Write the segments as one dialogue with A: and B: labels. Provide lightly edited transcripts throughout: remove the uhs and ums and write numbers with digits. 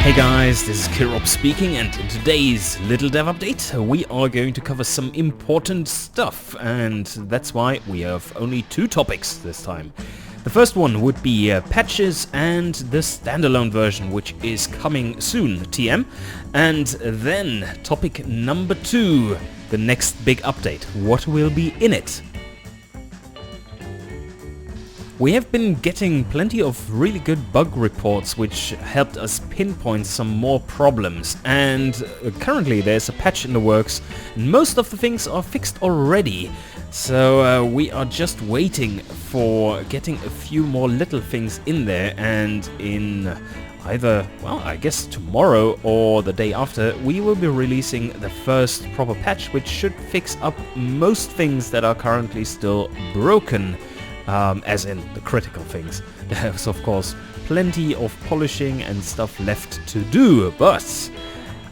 A: Hey guys, this is Kirop speaking, and in today's little dev update we are going to cover some important stuff, and that's why we have only two topics this time. The first one would be patches and the standalone version, which is coming soon, TM. And then topic number 2, the next big update. What will be in it? We have been getting plenty of really good bug reports which helped us pinpoint some more problems, and currently there's a patch in the works and most of the things are fixed already. So we are just waiting for getting a few more little things in there, and in either, well, I guess tomorrow or the day after, we will be releasing the first proper patch which should fix up most things that are currently still broken. As in the critical things. There's of course plenty of polishing and stuff left to do, but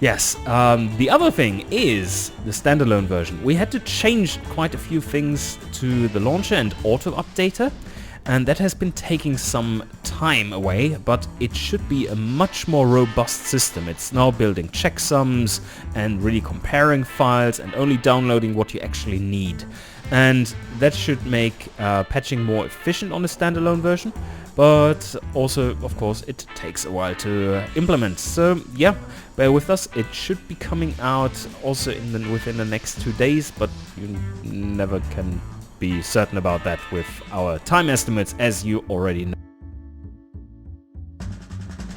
A: yes, the other thing is the standalone version. We had to change quite a few things to the launcher and auto updater, and that has been taking some time away, but it should be a much more robust system. It's now building checksums and really comparing files and only downloading what you actually need. And that should make patching more efficient on the standalone version, but also, of course, it takes a while to implement. So yeah, bear with us. It should be coming out also within the next 2 days, but you never can be certain about that with our time estimates, as you already know.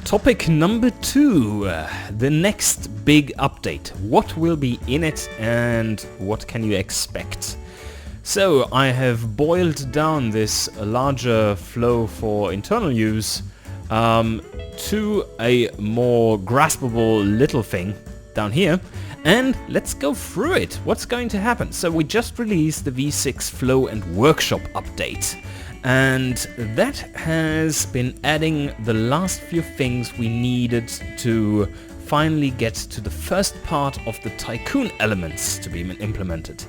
A: Topic number 2, the next big update. What will be in it and what can you expect? So I have boiled down this larger flow for internal use to a more graspable little thing down here, and let's go through it. What's going to happen? So we just released the V6 Flow and Workshop update, and that has been adding the last few things we needed to finally get to the first part of the Tycoon elements to be implemented.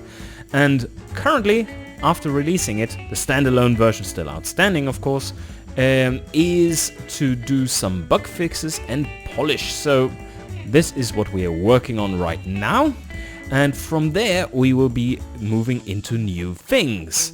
A: And currently, after releasing it, the standalone version, still outstanding of course, is to do some bug fixes and polish. So this is what we are working on right now, and from there we will be moving into new things.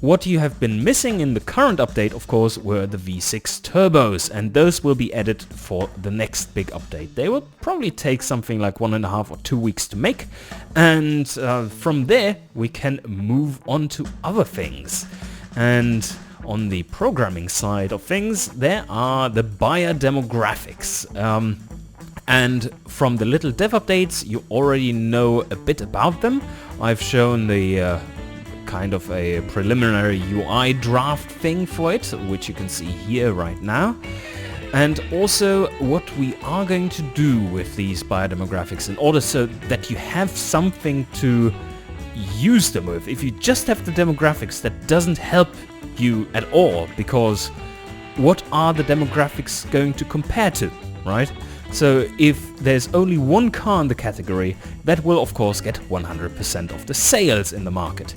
A: What you have been missing in the current update, of course, were the V6 turbos, and those will be added for the next big update. They will probably take something like 1.5 or 2 weeks to make, and from there we can move on to other things. And on the programming side of things, there are the buyer demographics. And from the little dev updates, you already know a bit about them. I've shown the kind of a preliminary UI draft thing for it, which you can see here right now. And also what we are going to do with these biodemographics in order so that you have something to use them with. If you just have the demographics, that doesn't help you at all, because what are the demographics going to compare to, right? So if there's only one car in the category, that will of course get 100% of the sales in the market.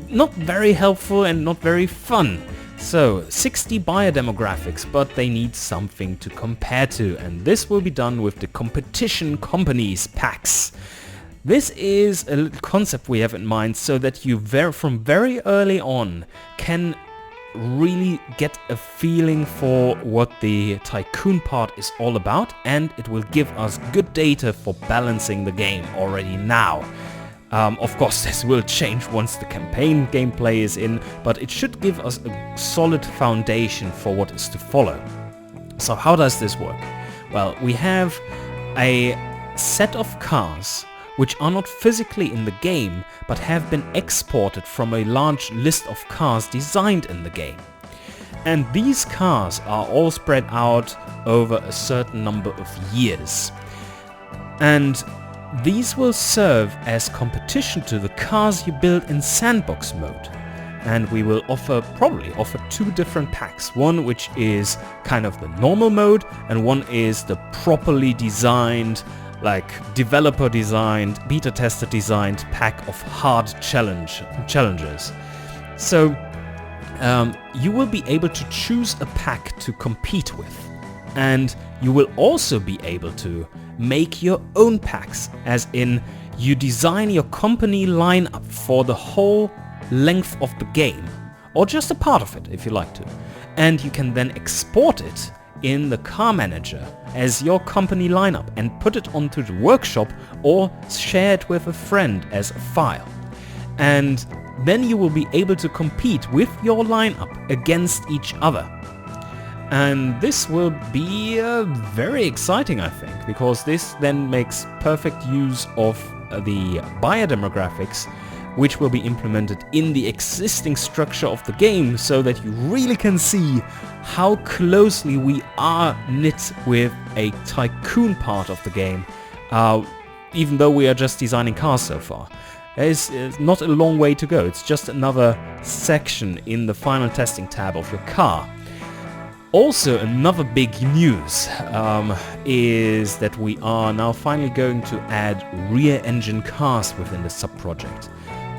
A: Not very helpful and not very fun. So 60 buyer demographics, but they need something to compare to, and this will be done with the competition companies packs. This is a little concept we have in mind so that you from very early on can really get a feeling for what the Tycoon part is all about, and it will give us good data for balancing the game already now. Of course, this will change once the campaign gameplay is in, but it should give us a solid foundation for what is to follow. So how does this work? Well, we have a set of cars which are not physically in the game, but have been exported from a large list of cars designed in the game. And these cars are all spread out over a certain number of years. And these will serve as competition to the cars you build in sandbox mode. And we will probably offer 2 different packs. One which is kind of the normal mode, and one is the properly designed, like developer designed, beta tester designed pack of hard challenges. So you will be able to choose a pack to compete with. and you will also be able to make your own packs, as in you design your company lineup for the whole length of the game, or just a part of it if you like to, and you can then export it in the car manager as your company lineup and put it onto the workshop or share it with a friend as a file. And then you will be able to compete with your lineup against each other. And this will be very exciting, I think, because this then makes perfect use of the buyer demographics, which will be implemented in the existing structure of the game, so that you really can see how closely we are knit with a tycoon part of the game, even though we are just designing cars so far. There's not a long way to go, it's just another section in the final testing tab of your car. Also, another big news is that we are now finally going to add rear engine cars within the sub-project.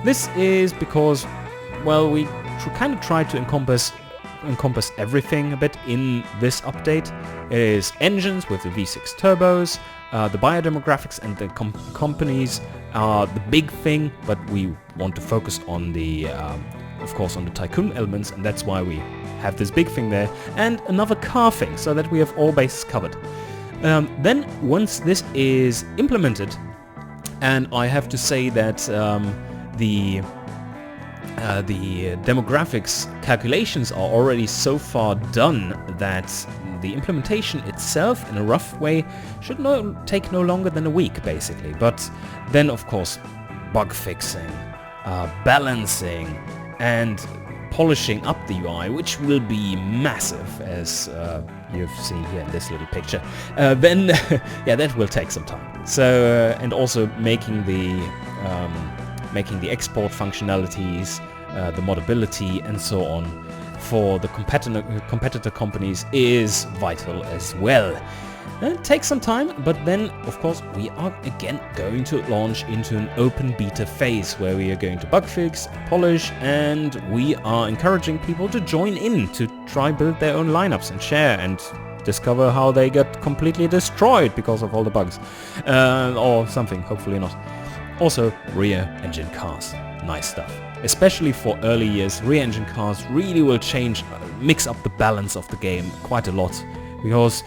A: This is because, well, we kind of tried to encompass everything a bit in this update. It is engines with the V6 turbos, the biodemographics and the companies are the big thing, but we want to focus on the, of course, on the tycoon elements, and that's why we have this big thing there, and another car thing, so that we have all bases covered. Then, once this is implemented, and I have to say that the demographics calculations are already so far done that the implementation itself, in a rough way, should take no longer than a week, basically. But then, of course, bug fixing, balancing, and polishing up the UI, which will be massive, as you've seen here in this little picture. Then, yeah, that will take some time. So, and also making the export functionalities, the modability, and so on for the competitor companies is vital as well. It takes some time, but then, of course, we are again going to launch into an open beta phase where we are going to bug fix, polish, and we are encouraging people to join in to try build their own lineups and share and discover how they get completely destroyed because of all the bugs. Or something, hopefully not. Also, rear engine cars. Nice stuff. Especially for early years, rear engine cars really will mix up the balance of the game quite a lot, because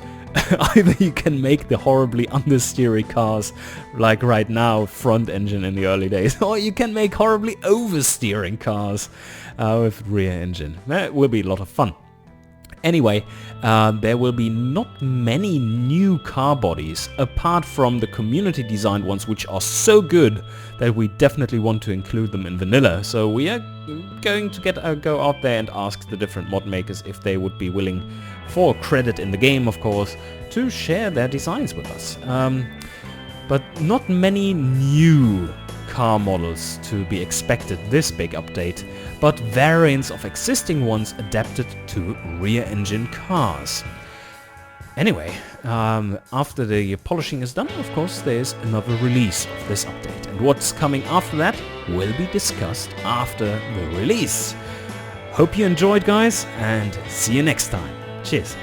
A: either you can make the horribly understeery cars, like right now, front engine in the early days, or you can make horribly oversteering cars with rear engine. That will be a lot of fun. Anyway, there will be not many new car bodies, apart from the community designed ones, which are so good that we definitely want to include them in vanilla. So we are going to go out there and ask the different mod makers if they would be willing, for credit in the game of course, to share their designs with us. But not many new car models to be expected this big update, but variants of existing ones adapted to rear engine cars. Anyway, after the polishing is done, of course, there's another release of this update, and what's coming after that will be discussed after the release. Hope you enjoyed, guys, and see you next time. Cheers.